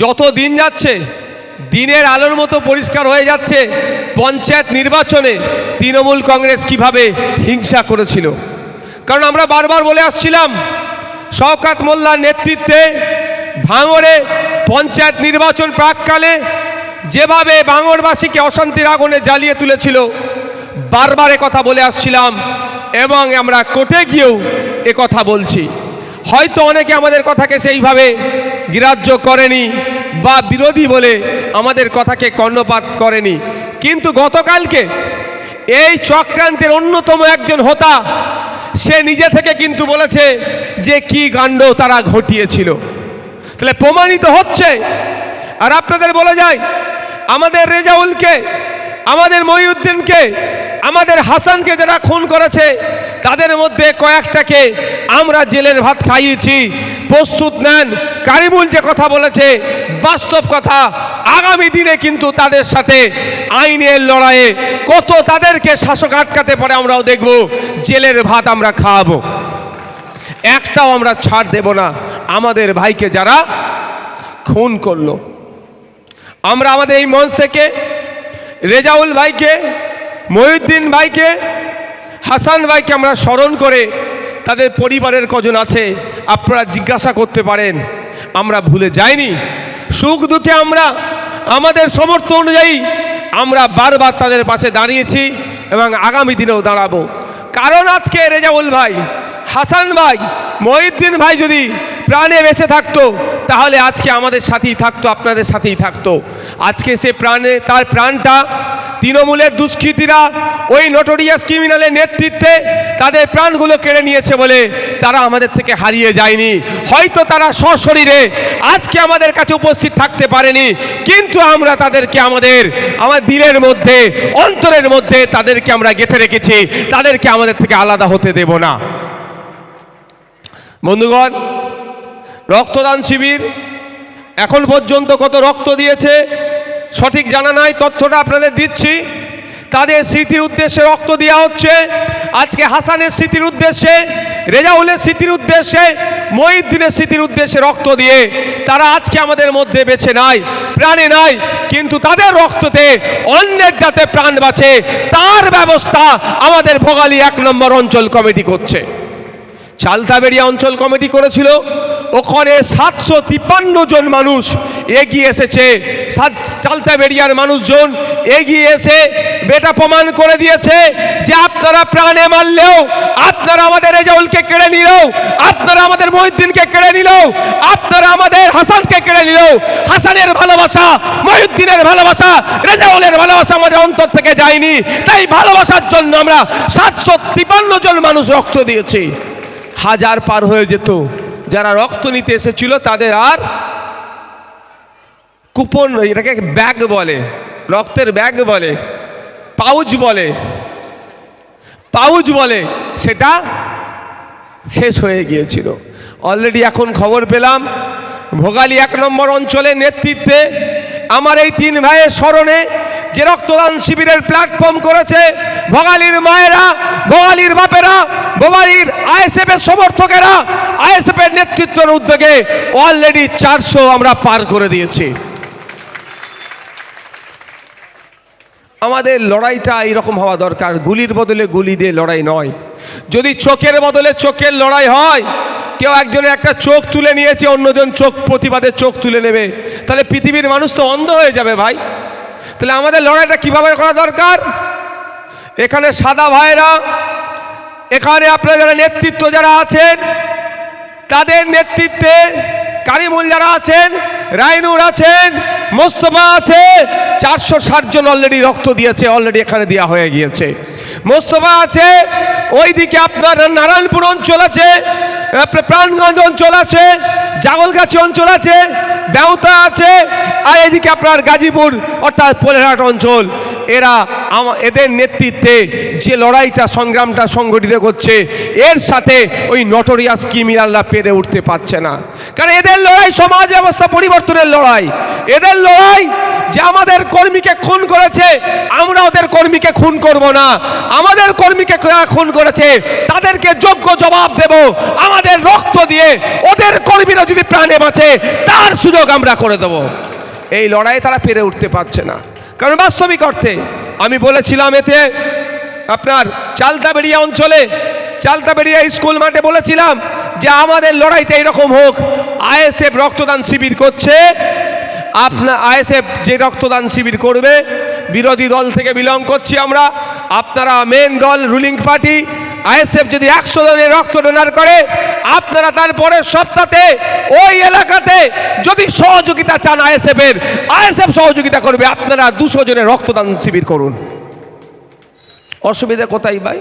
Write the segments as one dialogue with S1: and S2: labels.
S1: যত দিন যাচ্ছে দিনের আলোর মতো পরিষ্কার হয়ে যাচ্ছে পঞ্চায়েত নির্বাচনে তৃণমূল কংগ্রেস কিভাবে হিংসা করেছিল। কারণ আমরা বারবার বলে আসছিলাম শওকত মোল্লার নেতৃত্বে ভাঙড়ে পঞ্চায়েত নির্বাচন প্রাককালে যেভাবে ভাঙড়বাসীকে অশান্তির আগুনে জ্বালিয়ে তুলেছিল, বারবার কথা বলে আসছিলাম এবং আমরা কোর্টে গিয়েও কথা বলছি। হয়তো অনেকে আমাদের কথাকে সেইভাবে গ্রাহ্য করেনি বা বিরোধী বলে আমাদের কথাকে কর্ণপাত করেনি, কিন্তু গতকালকে এই চক্রান্তের অন্যতম একজন হোতা সে নিজে থেকে কিন্তু বলেছে যে কি কাণ্ড তারা ঘটিয়েছিল। তাহলে প্রমাণিত হচ্ছে। আর আপনাদের বলে যায়, আমাদের রেজাউলকে, আমাদের মহিউদ্দিনকে, আমাদের হাসানকে যারা খুন করেছে তাদের মধ্যে কয়েকটাকে আমরা জেলের ভাত খাইয়েছি। প্রস্তুত নেন। কারিমুল যে কথা বলেছে বাস্তব কথা। আগামী দিনে কিন্তু তাদের সাথে আইনের লড়াইয়ে কত তাদেরকে শাসক আটকাতে পারে আমরাও দেখব। জেলের ভাত আমরা খাওয়াবো, একটাও আমরা ছাড় দেব না। আমাদের ভাইকে যারা খুন করলো, আমরা আমাদের এই মঞ্চ থেকে রেজাউল ভাইকে, মহিউদ্দিন ভাইকে, হাসান ভাইকে আমরা স্মরণ করে তাদের পরিবারের কজন আছে আপনারা জিজ্ঞাসা করতে পারেন। আমরা ভুলে যাইনি। সুখ দুঃখে আমরা আমাদের সামর্থ্য অনুযায়ী আমরা বারবার তাদের পাশে দাঁড়িয়েছি এবং আগামী দিনেও দাঁড়াবো। কারণ আজকে রেজাউল ভাই, হাসান ভাই, মহিউদ্দিন ভাই যদি প্রাণে বেঁচে থাকতো তাহলে আজকে আমাদের সাথেই থাকতো, আপনাদের সাথেই থাকতো। আজকে সে প্রাণে, তার প্রাণটা তৃণমূলের দুষ্কৃতীরা ওই নোটোরিয়াস ক্রিমিনালের নেতৃত্বে তাদের প্রাণগুলো কেড়ে নিয়েছে বলে তারা আমাদের থেকে হারিয়ে যায়নি। হয়তো তারা সশরীরে আজকে আমাদের কাছে উপস্থিত থাকতে পারেনি, কিন্তু আমরা তাদেরকে আমাদের দিলের মধ্যে, অন্তরের মধ্যে তাদেরকে আমরা গেঁথে রেখেছি। তাদেরকে আমাদের থেকে আলাদা হতে দেব না। বন্ধুগণ, রক্তদান শিবির এখন পর্যন্ত কত রক্ত দিয়েছে সঠিক জানা নাই, তথ্যটা আপনাদের দিচ্ছি। তাদের স্মৃতির উদ্দেশ্যে রক্ত দেওয়া হচ্ছে। আজকে হাসানের স্মৃতির উদ্দেশ্যে, রেজাউলের স্মৃতির উদ্দেশ্যে, মহিউদ্দিনের স্মৃতির উদ্দেশ্যে রক্ত দিয়ে তারা আজকে আমাদের মধ্যে বেঁচে নাই, প্রাণে নাই, কিন্তু তাদের রক্ততে অন্যের যাতে প্রাণ বাঁচে তার ব্যবস্থা আমাদের ভোগালী 1 নম্বর অঞ্চল কমিটি করছে। চালতাবেড়িয়া অঞ্চল কমিটি করেছিল, ওখানে 753 জন মানুষ এগিয়ে এসেছে। চালতাবেড়িয়ার মানুষজন এগিয়ে এসে বেটা প্রমাণ করে দিয়েছে যে আপনারা প্রাণে মারলেও, আপনারা আমাদের রেজাউলকে কেড়ে নিলেও, আপনারা আমাদের মহিউদ্দিনকে কেড়ে নিলেও, আপনারা আমাদের হাসানকে কেড়ে নিলেও, হাসানের ভালোবাসা, মহিউদ্দিনের ভালোবাসা, রেজাউলের ভালোবাসা আমাদের অন্তর থেকে যায়নি। তাই ভালোবাসার জন্য আমরা 753 জন মানুষ রক্ত দিয়েছি। 1000 পার হয়ে যেত। যারা রক্ত নিতে এসেছিল তাদের আর কুপন, এটাকে ব্যাগ বলে, রক্তের ব্যাগ বলে, পাউচ বলে, পাউচ বলে, সেটা শেষ হয়ে গিয়েছিল অলরেডি। এখন খবর পেলাম ভোগালী 1 নম্বর অঞ্চলের নেতৃত্বে আমার এই 3 ভাইয়ের স্মরণে যে রক্তদান শিবিরের প্ল্যাটফর্ম করেছে ভোগালীর মায়েরা, ভোগালীর বাপেরা, ভোগালীর আইএসএফ এর সমর্থকেরা, আইএসএফ এর নেতৃত্বের উদ্যোগে অলরেডি 400 আমরা পার করে দিয়েছি। আমাদের লড়াইটা এইরকম হওয়া দরকার। গুলির বদলে গুলি দিয়ে লড়াই নয়। যদি চোখের বদলে চোখের লড়াই হয়, কেউ একজনের একটা চোখ তুলে নিয়েছে, অন্যজন চোখ প্রতিবাদের চোখ তুলে নেবে, তাহলে পৃথিবীর মানুষ তো অন্ধ হয়ে যাবে ভাই। তাহলে আমাদের লড়াইটা কিভাবে করা দরকার? এখানে সাদা ভাইরা, এখানে আপনারা যারা নেতৃত্ব যারা আছেন তাদের নেতৃত্বে কারিমুল যারা আছেন, রাইনুর আছেন, মোস্তফা আছে, 460 জন অলরেডি রক্ত দিয়েছে, অলরেডি এখানে দেওয়া হয়ে গিয়েছে। মোস্তফা আছে, ওইদিকে আপনার নারায়ণপুর অঞ্চল আছে, প্রাণগঞ্জ অঞ্চল আছে, জাগলগাছি অঞ্চল আছে, বেউতা আছে, আর এদিকে আপনার গাজীপুর অর্থাৎ পোলেরহাট অঞ্চল। এরা এদের নেতৃত্বে যে লড়াইটা, সংগ্রামটা সংগঠিত করছে, এর সাথে ওই নটোরিয়াস ক্রিমিনালরা পেরে উঠতে পারছে না। কারণ এদের লড়াই সমাজ ব্যবস্থা পরিবর্তনের লড়াই, এদের লড়াই যে আমাদের কর্মীকে খুন করেছে, আমরা ওদের কর্মীকে খুন করব না। আমাদের কর্মীকে খুন করেছে তাদেরকে যোগ্য জবাব দেব, আমাদের রক্ত দিয়ে ওদের কর্মীরা যদি প্রাণে বাঁচে তার সুযোগ আমরা করে দেব। এই লড়াইয়ে তারা পেরে উঠতে পারছে না, কারণ বাস্তবিক অর্থে আমি বলেছিলাম এতে আপনার চালতাবেড়িয়া অঞ্চলে, চালতাবেড়িয়া স্কুল মাঠে বলেছিলাম যে আমাদের লড়াইটা এরকম হোক। আইএসএফ রক্তদান শিবির করছে, আপনার আইএসএফ যে রক্তদান শিবির করবে, বিরোধী দল থেকে বিলং করছি আমরা, আপনারা মেন দল রুলিং পার্টি, আইএসএফ যদি 100 জনের রক্ত ডোনার করে, আপনারা তারপরের সপ্তাহে ওই এলাকাতে যদি সহযোগিতা চান আইএসএফের, আইএসএফ সহযোগিতা করবে, আপনারা 200 জনের রক্তদান শিবির করুন। অসুবিধা কোথায় ভাই?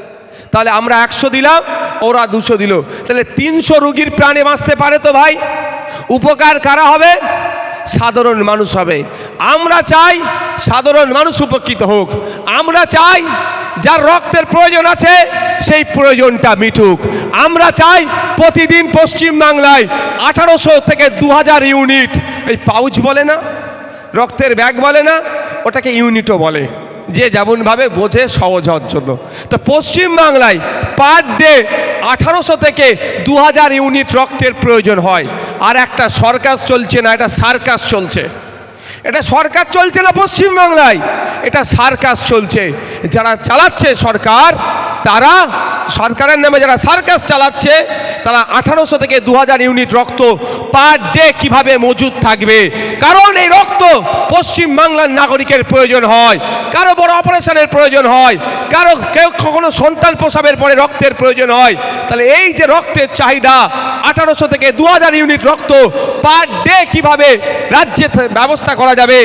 S1: তাহলে আমরা 100 দিলাম, ওরা 200 দিল, তাহলে 300 রোগীর প্রাণে বাঁচতে পারে তো ভাই। উপকার কারা হবে? সাধারণ মানুষ হবে। আমরা চাই সাধারণ মানুষ উপকৃত হোক, আমরা চাই যার রক্তের প্রয়োজন আছে সেই প্রয়োজনটা মিটুক। আমরা চাই প্রতিদিন পশ্চিম বাংলায় 1800 থেকে 2000 ইউনিট, এই পাউচ বলে না, রক্তের ব্যাগ বলে না, ওটাকে ইউনিটও বলে, যে যেমনভাবে বোঝে সহজ হওয়ার জন্য। তো পশ্চিম বাংলায় পার ডে 1800 থেকে 2000 ইউনিট রক্তের প্রয়োজন হয়। আর একটা সরকার চলছে না, এটা সার্কাস চলছে। এটা সরকার চলছে না পশ্চিম বাংলায়, এটা সার্কাস চলছে। যারা চালাচ্ছে সরকার, তারা সরকারের নামে যারা সার্কাস চালাচ্ছে, তারা 1800 থেকে 2000 ইউনিট রক্ত পার ডে কিভাবে মজুদ থাকবে। কারণ এই রক্ত পশ্চিম বাংলার নাগরিকের প্রয়োজন হয়, কারো বড় অপারেশনের প্রয়োজন হয়, কারো কেউ কখনো সন্তান প্রসবের পরে রক্তের প্রয়োজন হয়। তাহলে এই যে রক্তের চাহিদা 1800 থেকে 2000 ইউনিট রক্ত পার ডে কিভাবে রাজ্যে ব্যবস্থা করা যাবে,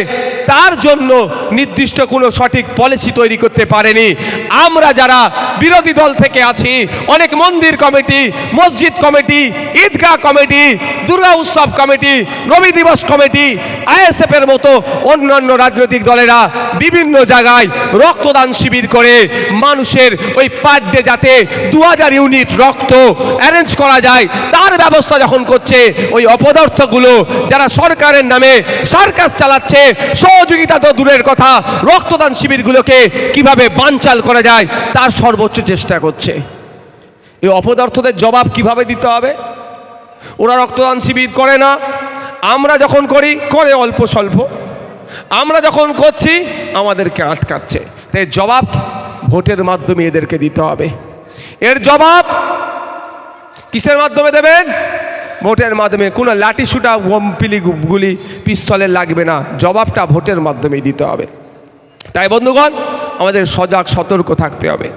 S1: তার জন্য নির্দিষ্ট কোনো সঠিক পলিসি তৈরি করতে পারেনি। আমরা যারা বিরোধী দল থেকে আছি, অনেক মন্দির কমিটি, মসজিদ কমিটি, ঈদগাহ কমিটি, দুর্গা উৎসব কমিটি, রবি দিবস কমিটি, আইএসএফের মতো অন্যান্য রাজনৈতিক দলেরা বিভিন্ন জায়গায় রক্তদান শিবির করে মানুষের ওই পার ডে যাতে 2000 ইউনিট রক্ত অ্যারেঞ্জ করা যায় তার ব্যবস্থা যখন করছে, ওই অপদার্থগুলো যারা সরকারের নামে সার্কাস চালাচ্ছে, সহযোগিতা তো দূরের কথা, রক্তদান শিবিরগুলোকে কিভাবে বানচাল করা যায় তার সর্বোচ্চ চেষ্টা করছে। এই অপদার্থদের জবাব কিভাবে দিতে হবে? ওরা রক্তদান শিবির করে না, আমরা যখন করি করে অল্প স্বল্প, আমরা যখন করছি আমাদেরকে আটকাচ্ছে। তাই জবাব ভোটের মাধ্যমে এদেরকে দিতে হবে। এর জবাব কিসের মাধ্যমে দেবেন? ভোটের মাধ্যমে। কোনো লাঠি সুটা পিলি গুলি পিস্তলের লাগবে না, জবাবটা ভোটের মাধ্যমেই দিতে হবে। তাই বন্ধুগণ, আমাদের সজাগ সতর্ক থাকতে হবে।